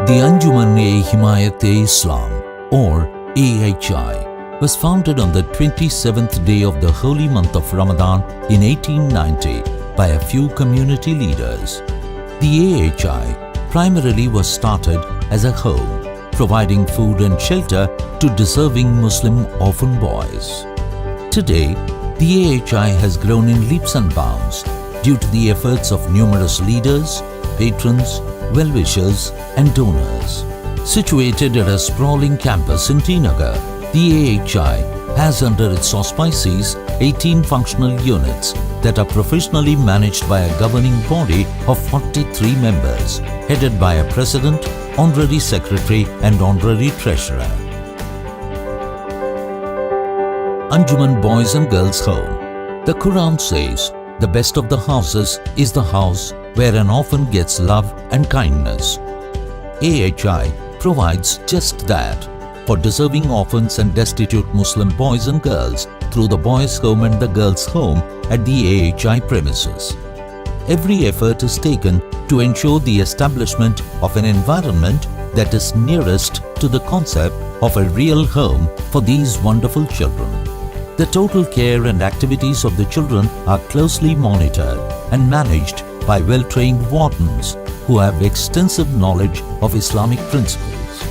The Anjuman-e-Himayat-e-Islam, or AHI, was founded on the 27th day of the holy month of Ramadan in 1890 by a few community leaders. The AHI primarily was started as a home, providing food and shelter to deserving Muslim orphan boys. Today, the AHI has grown in leaps and bounds due to the efforts of numerous leaders, patrons, well-wishers and donors. Situated at a sprawling campus in T Nagar, the AHI has under its auspices 18 functional units that are professionally managed by a governing body of 43 members, headed by a president, honorary secretary and honorary treasurer. Anjuman Boys and Girls Home. The Quran says, "The best of the houses is the house where an orphan gets love and kindness." AHI provides just that for deserving orphans and destitute Muslim boys and girls through the Boys' Home and the Girls' Home at the AHI premises. Every effort is taken to ensure the establishment of an environment that is nearest to the concept of a real home for these wonderful children. The total care and activities of the children are closely monitored and managed by well-trained wardens who have extensive knowledge of Islamic principles.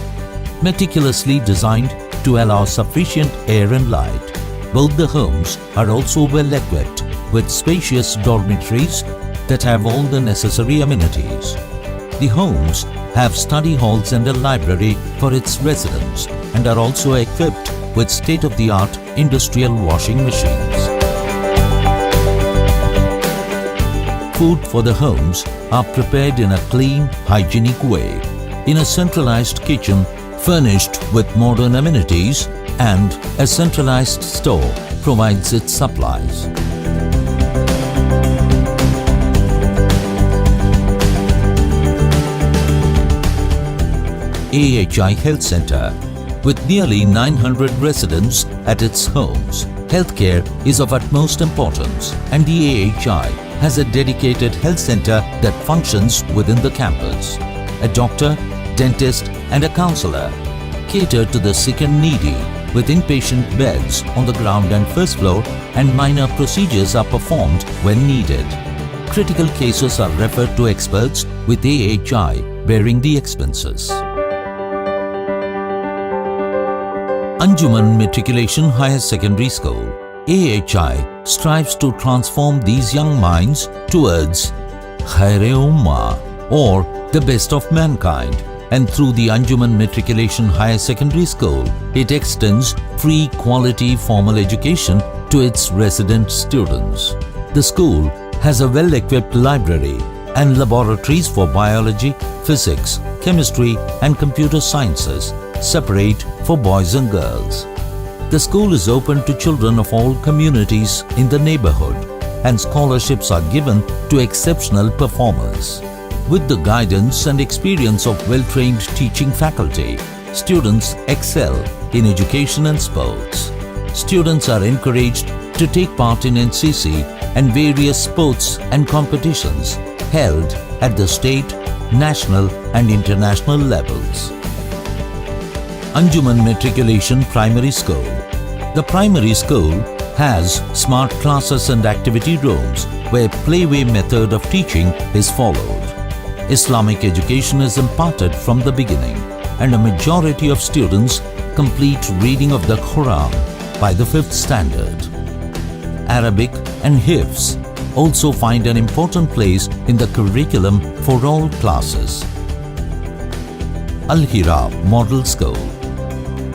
Meticulously designed to allow sufficient air and light, both the homes are also well equipped with spacious dormitories that have all the necessary amenities. The homes have study halls and a library for its residents and are also equipped with state-of-the-art industrial washing machines. Food for the homes are prepared in a clean, hygienic way, in a centralized kitchen furnished with modern amenities, and a centralized store provides its supplies. AHI Health Center. With nearly 900 residents at its homes, healthcare is of utmost importance, and the AHI has a dedicated health center that functions within the campus. A doctor, dentist and a counselor cater to the sick and needy with inpatient beds on the ground and first floor, and minor procedures are performed when needed. Critical cases are referred to experts with AHI bearing the expenses. Anjuman Matriculation Higher Secondary School. AHI strives to transform these young minds towards Khair-e-Ummah, or the best of mankind, and through the Anjuman Matriculation Higher Secondary School, it extends free quality formal education to its resident students. The school has a well-equipped library and laboratories for biology, physics, chemistry and computer sciences, separate for boys and girls. The school is open to children of all communities in the neighborhood, and scholarships are given to exceptional performers. With the guidance and experience of well-trained teaching faculty, students excel in education and sports. Students are encouraged to take part in NCC and various sports and competitions held at the state, national and international levels. Anjuman Matriculation Primary School. The primary school has smart classes and activity rooms where playway method of teaching is followed. Islamic education is imparted from the beginning, and a majority of students complete reading of the Quran by the 5th standard. Arabic and Hifz also find an important place in the curriculum for all classes. Al-Hira Model School.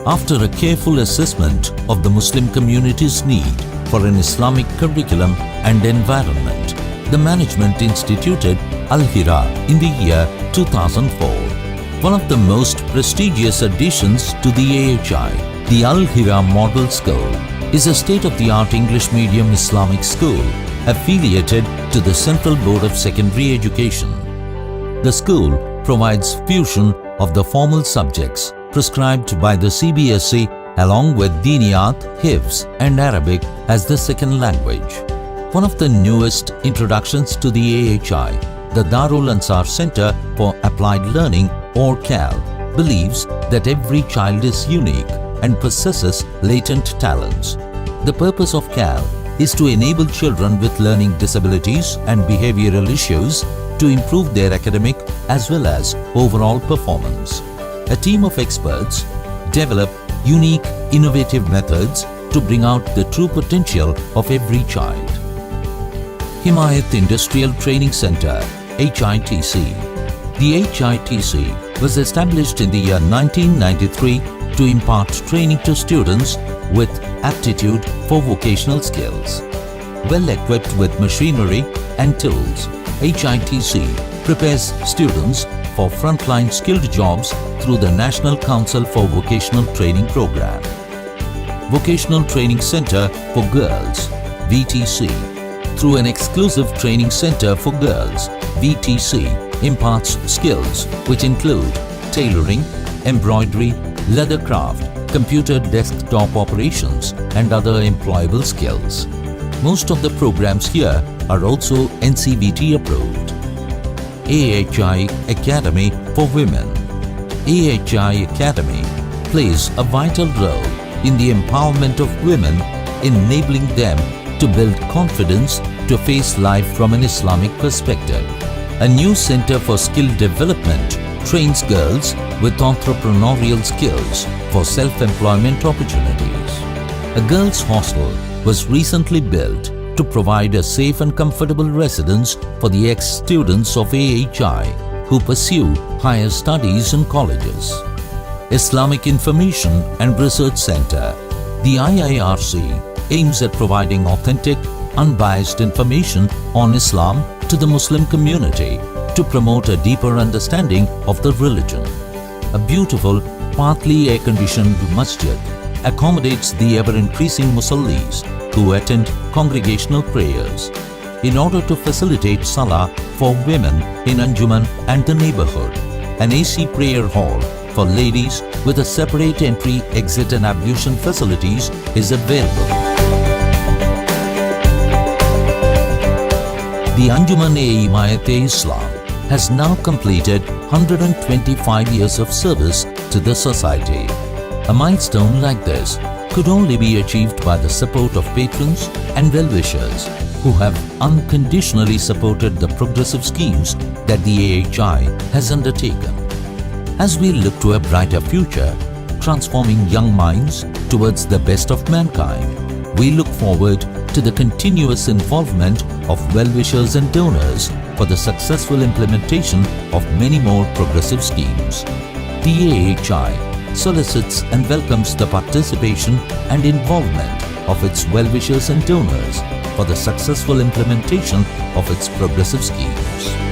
After a careful assessment of the Muslim community's need for an Islamic curriculum and environment, the management instituted Al-Hira in the year 2004. One of the most prestigious additions to the AHI, the Al-Hira Model School, is a state-of-the-art English medium Islamic school affiliated to the Central Board of Secondary Education. The school provides fusion of the formal subjects prescribed by the CBSE along with Diniyat, Hifz and Arabic as the second language. One of the newest introductions to the AHI, the Darul Ansar Center for Applied Learning, or CAL, believes that every child is unique and possesses latent talents. The purpose of CAL is to enable children with learning disabilities and behavioral issues to improve their academic as well as overall performance. A team of experts develop unique, innovative methods to bring out the true potential of every child. Himayat Industrial Training Center, HITC. The HITC was established in the year 1993 to impart training to students with aptitude for vocational skills. Well equipped with machinery and tools, HITC prepares students for frontline skilled jobs through the National Council for Vocational Training Program. Vocational Training Center for Girls, VTC. Through an exclusive training center for girls, VTC imparts skills which include tailoring, embroidery, leather craft, computer desktop operations and other employable skills. Most of the programs here are also NCVT approved. AHI Academy for Women. AHI Academy plays a vital role in the empowerment of women, enabling them to build confidence to face life from an Islamic perspective. A new center for skill development trains girls with entrepreneurial skills for self-employment opportunities. A girls' hostel was recently built to provide a safe and comfortable residence for the ex-students of AHI who pursue higher studies in colleges. Islamic Information and Research Center, the IIRC, aims at providing authentic, unbiased information on Islam to the Muslim community to promote a deeper understanding of the religion. A beautiful, partly air-conditioned masjid accommodates the ever-increasing musallis who attend congregational prayers. In order to facilitate Salah for women in Anjuman and the neighborhood, an AC prayer hall for ladies with a separate entry, exit and ablution facilities is available. The Anjuman-e Himayat-e-Islam has now completed 125 years of service to the society. A milestone like this could only be achieved by the support of patrons and well-wishers who have unconditionally supported the progressive schemes that the AHI has undertaken. As we look to a brighter future, transforming young minds towards the best of mankind, we look forward to the continuous involvement of well-wishers and donors for the successful implementation of many more progressive schemes. The AHI solicits and welcomes the participation and involvement of its well-wishers and donors for the successful implementation of its progressive schemes.